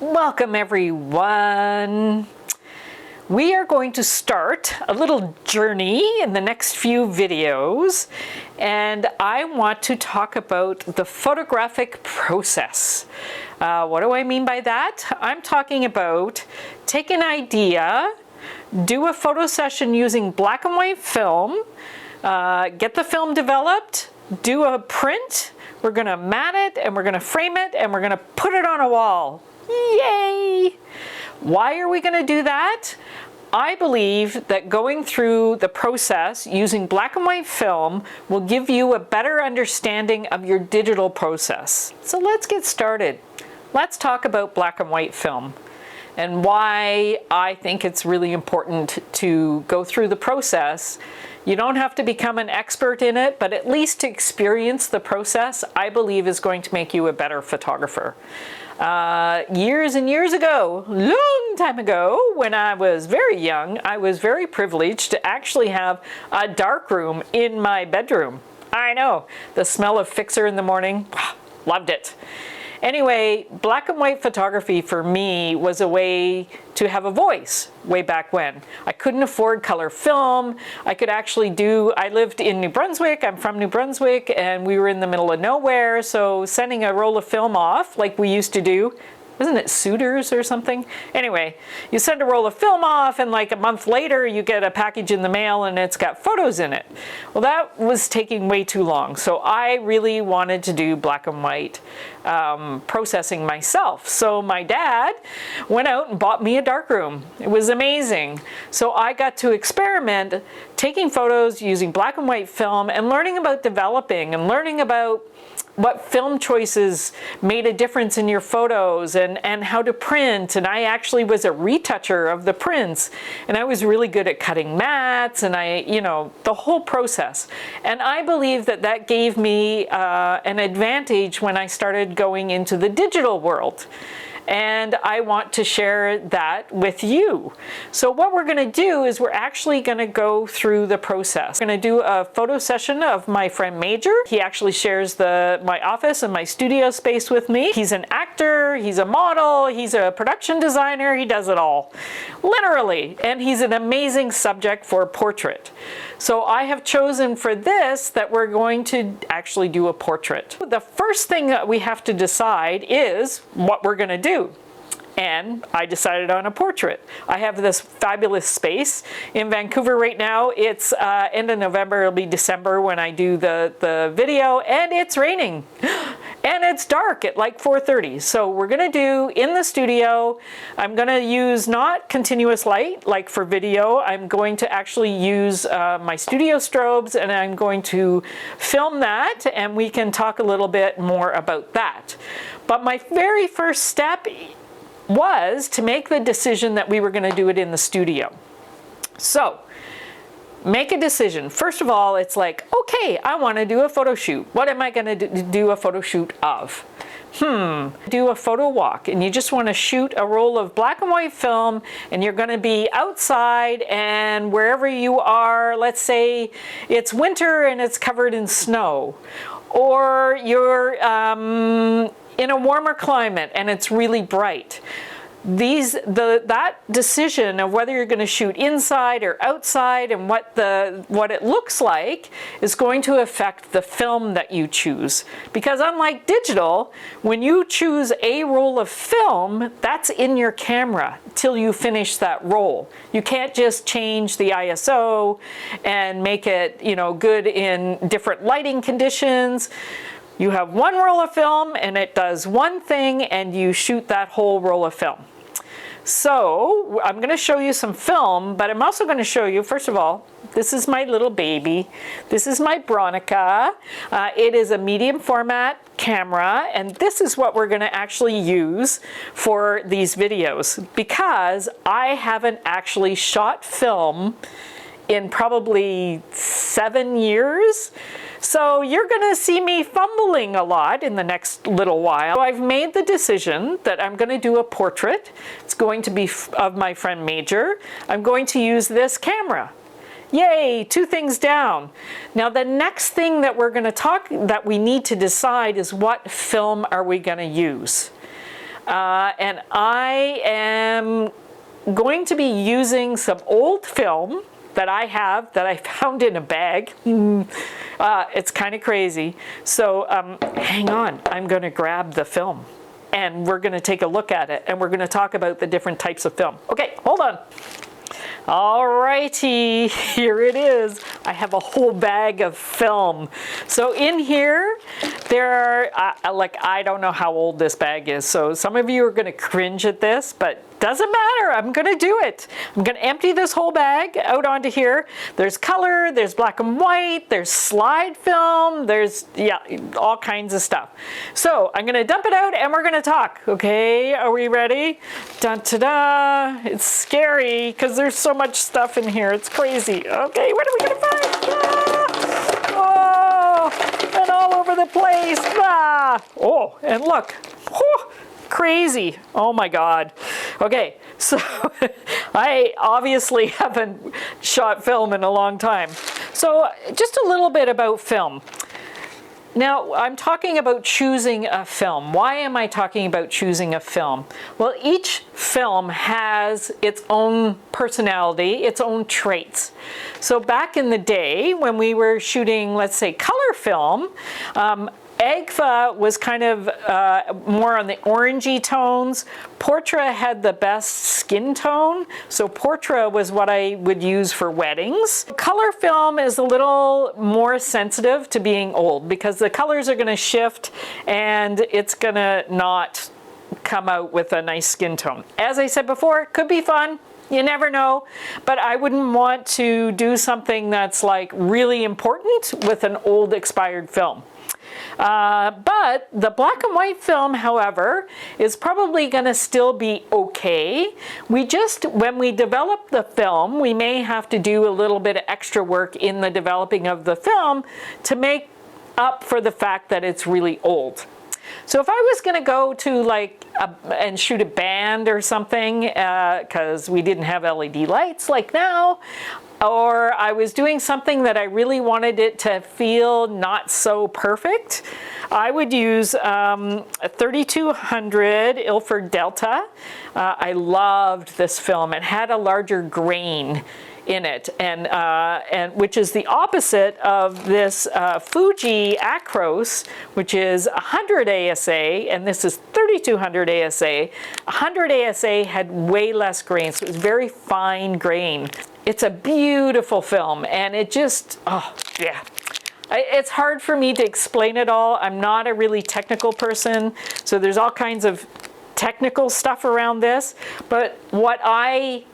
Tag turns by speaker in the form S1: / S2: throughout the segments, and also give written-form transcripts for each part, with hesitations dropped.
S1: Welcome everyone. We are going to start a little journey in the next few videos, and I want to talk about the photographic process. What do I mean by that? I'm talking about take an idea, do a photo session using black and white film, get the film developed, do a print, we're gonna mat it and we're gonna frame it and we're gonna put it on a wall. Yay! Why are we gonna do that? I believe that going through the process using black and white film will give you a better understanding of your digital process. So let's get started. Let's talk about black and white film and why I think it's really important to go through the process. You don't have to become an expert in it, but at least to experience the process, I believe is going to make you a better photographer. Years and years ago, long time ago, when I was very young, I was very privileged to actually have a dark room in my bedroom. I know, the smell of fixer in the morning, loved it. Anyway, black and white photography for me was a way to have a voice way back when. I couldn't afford color film. I lived in New Brunswick, I'm from New Brunswick, and we were in the middle of nowhere, so sending a roll of film off like we used to do, wasn't it Suitors or something? Anyway, you send a roll of film off and like a month later you get a package in the mail and it's got photos in it. Well, that was taking way too long. So I really wanted to do black and white processing myself. So my dad went out and bought me a darkroom. It was amazing. So I got to experiment taking photos using black and white film and learning about developing and learning about what film choices made a difference in your photos and how to print. And I actually was a retoucher of the prints, and I was really good at cutting mats and the whole process. And I believe that that gave me an advantage when I started going into the digital world. And I want to share that with you. So what we're gonna do is we're actually gonna go through the process. We're gonna do a photo session of my friend Major. He actually shares my office and my studio space with me. He's an actor, he's a model, he's a production designer, he does it all, literally. And he's an amazing subject for a portrait. So I have chosen for this that we're going to actually do a portrait. The first thing that we have to decide is what we're gonna do. And I decided on a portrait. I have this fabulous space in Vancouver right now. It's end of November, it'll be December when I do the video, and it's raining. And it's dark at like 4:30. So we're gonna do in the studio, I'm gonna use not continuous light like for video. I'm going to actually use my studio strobes, and I'm going to film that, and we can talk a little bit more about that. But my very first step was to make the decision that we were going to do it in the studio. So make a decision. First of all, it's like, okay, I want to do a photo shoot. What am I going to do a photo shoot of? Do a photo walk, and you just want to shoot a roll of black and white film, and you're going to be outside, and wherever you are, let's say it's winter and it's covered in snow, or you're in a warmer climate and it's really bright. That decision of whether you're going to shoot inside or outside and what it looks like is going to affect the film that you choose. Because unlike digital, when you choose a roll of film, that's in your camera till you finish that roll. You can't just change the ISO and make it, good in different lighting conditions. You have one roll of film and it does one thing, and you shoot that whole roll of film. So I'm going to show you some film, but I'm also going to show you, first of all, this is my little baby. This is my Bronica. It is a medium format camera, and this is what we're going to actually use for these videos, because I haven't actually shot film in probably 7 years. So you're gonna see me fumbling a lot in the next little while. So I've made the decision that I'm gonna do a portrait. It's going to be of my friend Major. I'm going to use this camera. Yay, 2 things down. Now the next thing that we need to decide is what film are we gonna use. and I am going to be using some old film that I found in a bag. It's kind of crazy. So hang on, I'm going to grab the film and we're going to take a look at it and we're going to talk about the different types of film. Okay, hold on. Alrighty, here it is. I have a whole bag of film. So in here, there are, I don't know how old this bag is, so some of you are going to cringe at this, but doesn't matter, I'm going to do it. I'm going to empty this whole bag out onto here. There's color, there's black and white, there's slide film, there's, yeah, all kinds of stuff. So I'm going to dump it out and we're going to talk. Okay, are we ready? Dun-ta-da! It's scary because there's so much stuff in here. It's crazy. Okay, what are we going to find? Ah! Oh, and all over the place. Ah! Oh, and look. Whew. Crazy. Oh my God. Okay, so I obviously haven't shot film in a long time. So just a little bit about film. Now, I'm talking about choosing a film. Why am I talking about choosing a film? Well, each film has its own personality, its own traits. So back in the day when we were shooting, let's say, color film, ílwətaʔ was kind of more on the orangey tones. Portrait had the best skin tone, so portrait was what I would use for weddings. Color film is a little more sensitive to being old because the colors are going to shift and it's going to not come out with a nice skin tone. As I said before, it could be fun. You never know, but I wouldn't want to do something that's like really important with an old expired film. But the black and white film, however, is probably going to still be okay. When we develop the film, we may have to do a little bit of extra work in the developing of the film to make up for the fact that it's really old. So if I was going to go to and shoot a band or something, because we didn't have LED lights like now, or I was doing something that I really wanted it to feel not so perfect, I would use a 3200 Ilford Delta. I loved this film. It had a larger grain in it, and which is the opposite of this Fuji Acros, which is 100 ASA, and this is 3200 ASA. 100 ASA had way less grain, so it was very fine grain. It's a beautiful film, and it just, oh yeah. It's hard for me to explain it all. I'm not a really technical person, so there's all kinds of technical stuff around this, but what I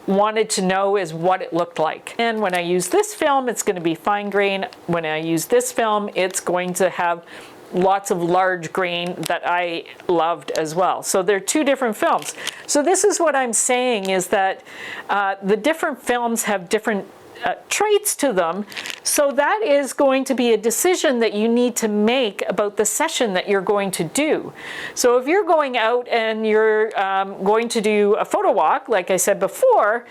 S1: wanted to know is what it looked like. And when I use this film, it's going to be fine grain. When I use this film, it's going to have lots of large grain that I loved as well. So they're two different films. So this is what I'm saying, is that the different films have different traits to them. So that is going to be a decision that you need to make about the session that you're going to do. So if you're going out and you're going to do a photo walk, like I said before,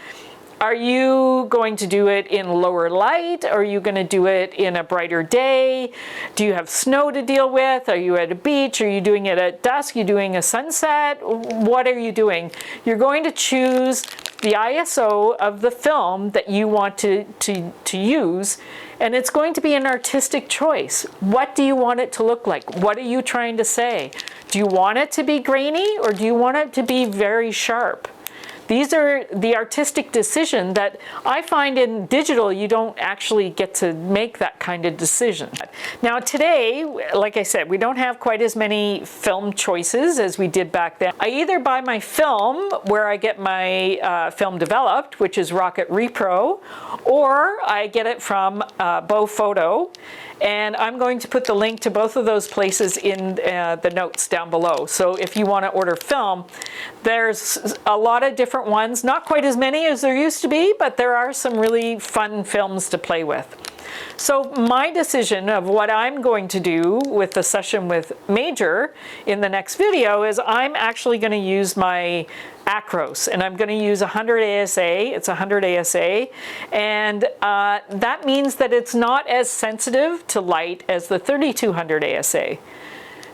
S1: are you going to do it in lower light? Are you going to do it in a brighter day? Do you have snow to deal with? Are you at a beach? Are you doing it at dusk? Are you doing a sunset? What are you doing? You're going to choose the ISO of the film that you want to use, and it's going to be an artistic choice. What do you want it to look like? What are you trying to say? Do you want it to be grainy, or do you want it to be very sharp? These are the artistic decision that I find in digital you don't actually get to make that kind of decision. Now today, like I said, we don't have quite as many film choices as we did back then. I either buy my film where I get my film developed, which is Rocket Repro, or I get it from b&Wphoto. And I'm going to put the link to both of those places in the notes down below. So if you want to order film, there's a lot of different ones, not quite as many as there used to be, but there are some really fun films to play with. So my decision of what I'm going to do with the session with Major in the next video is I'm actually going to use my Acros, and I'm going to use 100 ASA. It's 100 ASA, and that means that it's not as sensitive to light as the 3200 ASA.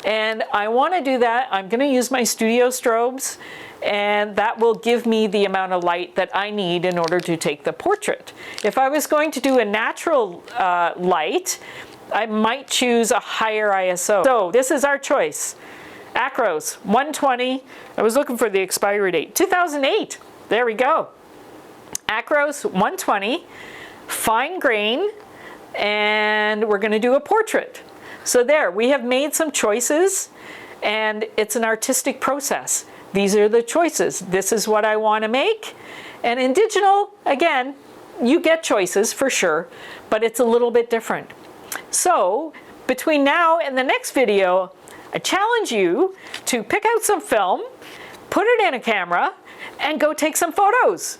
S1: And I want to do that. I'm going to use my studio strobes, and that will give me the amount of light that I need in order to take the portrait. If I was going to do a natural light, I might choose a higher ISO. So this is our choice. Acros 120. I was looking for the expiry date. 2008. There we go. Acros 120, fine grain, and we're going to do a portrait. So there, we have made some choices, and it's an artistic process. These are the choices. This is what I want to make. And in digital, again, you get choices for sure, but it's a little bit different. So between now and the next video, I challenge you to pick out some film, put it in a camera, and go take some photos.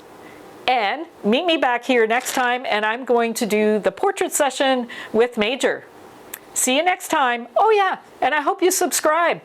S1: And meet me back here next time, and I'm going to do the portrait session with Major. See you next time. Oh yeah, and I hope you subscribe.